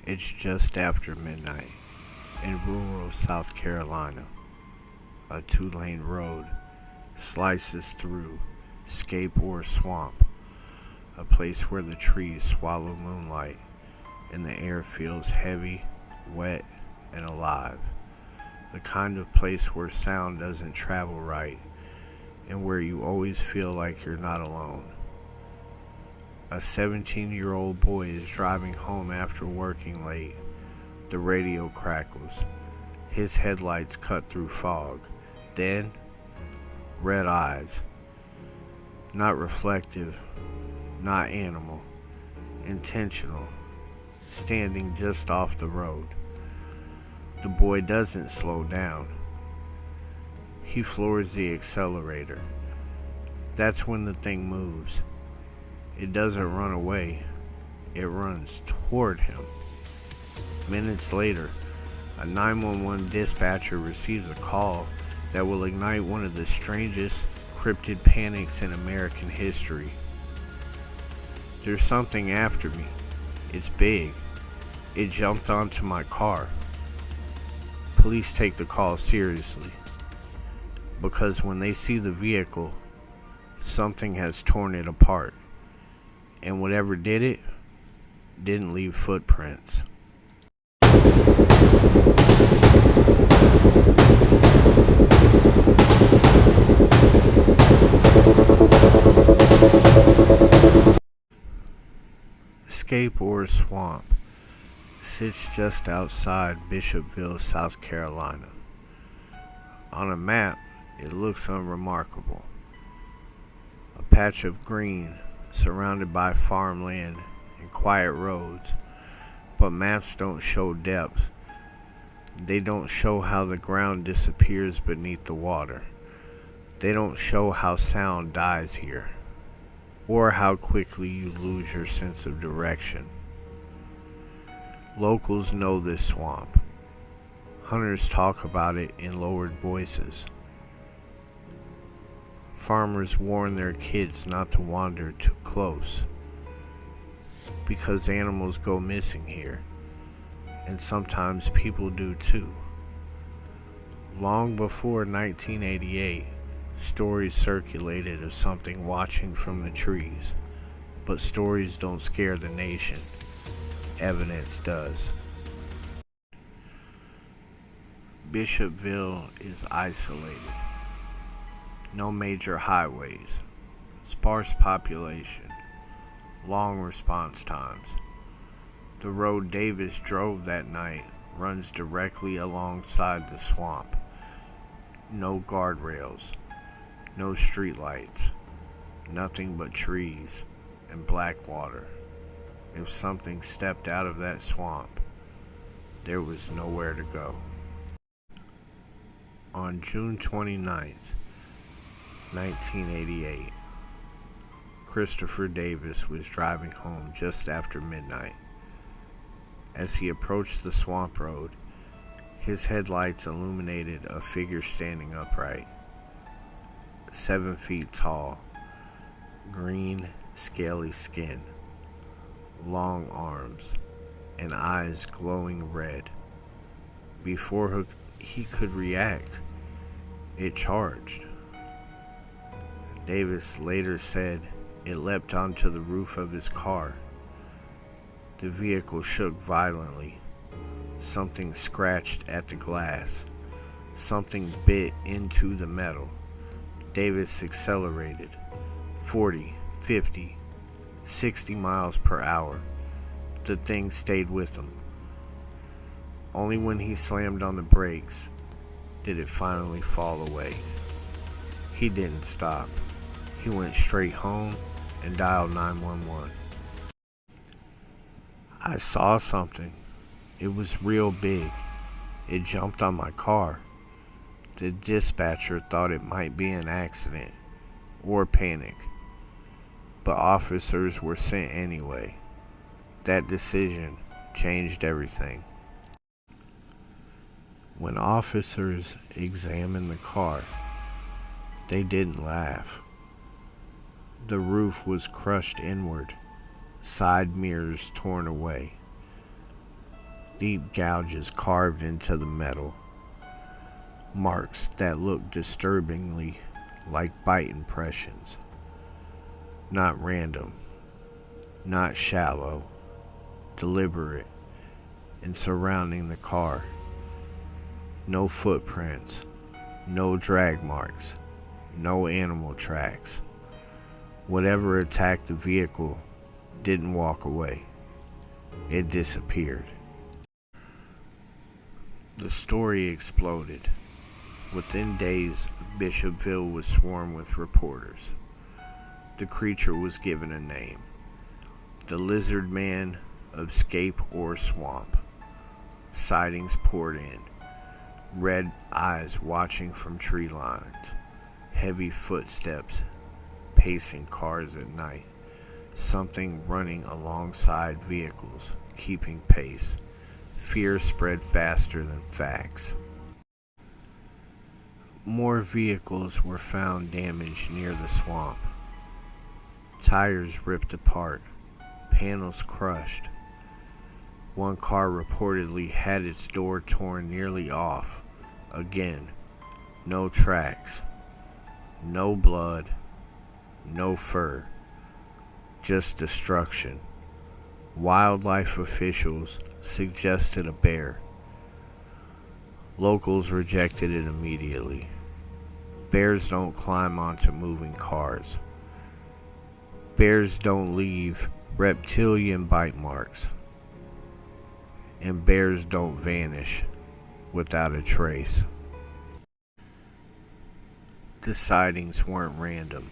It's just after midnight in rural South Carolina. A two-lane road slices through Scape Ore Swamp, a place where the trees swallow moonlight and the air feels heavy, wet, and alive. The kind of place where sound doesn't travel right and where you always feel like you're not alone. A 17-year-old boy is driving home after working late. The radio crackles. His headlights cut through fog. Then, red eyes. Not reflective, not animal, intentional, standing just off the road. The boy doesn't slow down. He floors the accelerator. That's when the thing moves. It doesn't run away. It runs toward him. Minutes later, a 911 dispatcher receives a call that will ignite one of the strangest cryptid panics in American history. There's something after me. It's big. It jumped onto my car. Police take the call seriously because when they see the vehicle, something has torn it apart. And whatever did it didn't leave footprints. Scape Ore Swamp sits just outside Bishopville, South Carolina. On a map, it looks unremarkable. A patch of green surrounded by farmland and quiet roads, but maps don't show depth. They don't show how the ground disappears beneath the water. They don't show how sound dies here, or how quickly you lose your sense of direction. Locals know this swamp. Hunters talk about it in lowered voices. Farmers warn their kids not to wander too close because animals go missing here, and sometimes people do too. Long before 1988, stories circulated of something watching from the trees, but stories don't scare the nation. Evidence does. Bishopville is isolated. No major highways, sparse population, long response times. The road Davis drove that night runs directly alongside the swamp. No guardrails, no streetlights, nothing but trees and black water. If something stepped out of that swamp, there was nowhere to go. On June 29th, 1988, Christopher Davis was driving home just after midnight. As he approached the swamp road, his headlights illuminated a figure standing upright, 7 feet tall, green, scaly skin, long arms, and eyes glowing red. Before he could react, it charged. Davis later said it leapt onto the roof of his car. The vehicle shook violently. Something scratched at the glass. Something bit into the metal. Davis accelerated 40, 50, 60 miles per hour. The thing stayed with him. Only when he slammed on the brakes did it finally fall away. He didn't stop. He went straight home and dialed 911. I saw something. It was real big. It jumped on my car. The dispatcher thought it might be an accident or panic, but officers were sent anyway. That decision changed everything. When officers examined the car, they didn't laugh. The roof was crushed inward, side mirrors torn away. deep gouges carved into the metal, marks that look disturbingly like bite impressions. Not random, not shallow, deliberate, and surrounding the car. No footprints, no drag marks, no animal tracks. Whatever attacked the vehicle didn't walk away. It disappeared. The story exploded. Within days, Bishopville was swarmed with reporters. The creature was given a name: the Lizard Man of Scape Ore Swamp. Sightings poured in. Red eyes watching from tree lines. Heavy footsteps pacing cars at night. Something running alongside vehicles, keeping pace. Fear spread faster than facts. More vehicles were found damaged near the swamp. Tires ripped apart, panels crushed. One car reportedly had its door torn nearly off. Again, no tracks, no blood, no fur, just destruction. Wildlife officials suggested a bear. Locals rejected it immediately. Bears don't climb onto moving cars. Bears don't leave reptilian bite marks. And bears don't vanish without a trace. The sightings weren't random.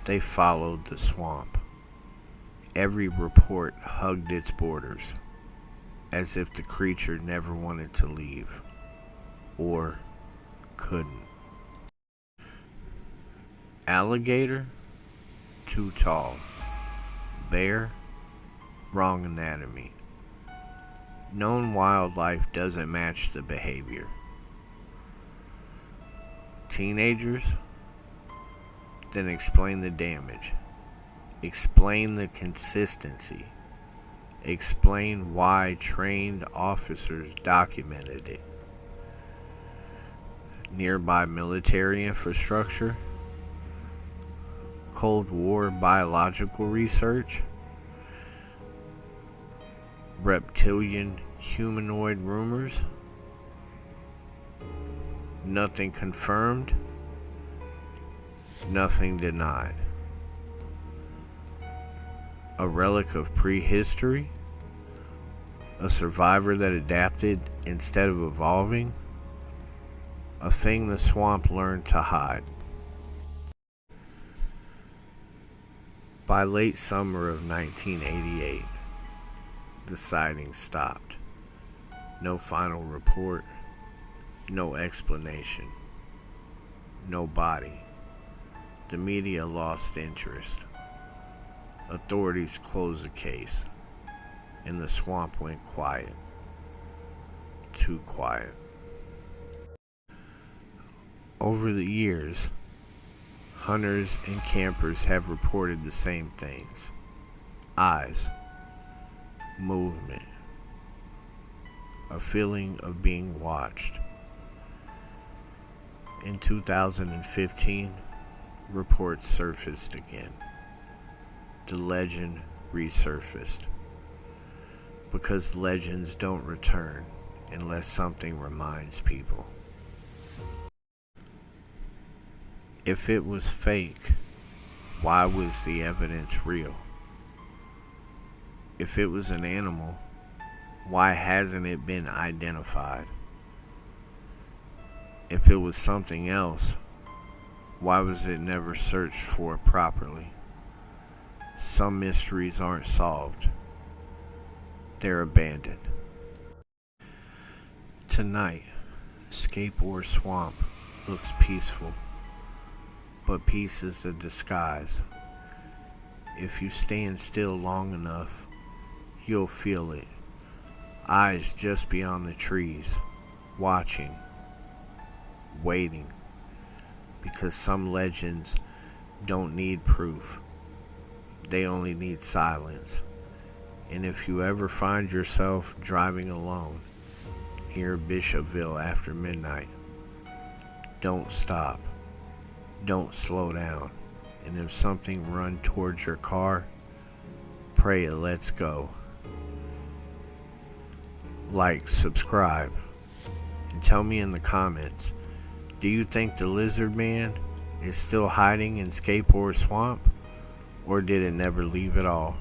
They followed the swamp. Every report hugged its borders, as if the creature never wanted to leave, or couldn't. Alligator? Too tall. Bear? Wrong anatomy. Known wildlife doesn't match the behavior. Teenagers? Then explain the damage. Explain the consistency. Explain why trained officers documented it. Nearby military infrastructure? Cold War biological research? Reptilian humanoid rumors? Nothing confirmed, nothing denied. A relic of prehistory? A survivor that adapted instead of evolving? A thing the swamp learned to hide. By late summer of 1988, the sightings stopped. No final report, no explanation, no body. The media lost interest. Authorities closed the case, and the swamp went quiet. Too quiet. Over the years, hunters and campers have reported the same things: eyes, movement, a feeling of being watched. In 2015, reports surfaced again. The legend resurfaced, because legends don't return unless something reminds people. If it was fake, why was the evidence real? If it was an animal, why hasn't it been identified? If it was something else, why was it never searched for properly? Some mysteries aren't solved. They're abandoned. Tonight, Scape Ore Swamp looks peaceful, but peace is a disguise. If you stand still long enough, you'll feel it. Eyes just beyond the trees, watching, waiting, because some legends don't need proof. They only need silence. And if you ever find yourself driving alone near Bishopville after midnight, don't stop. Don't slow down. And if something runs towards your car, pray it lets go. Like, subscribe, and tell me in the comments, do you think the lizard man is still hiding in Scape Ore Swamp, or did it never leave at all?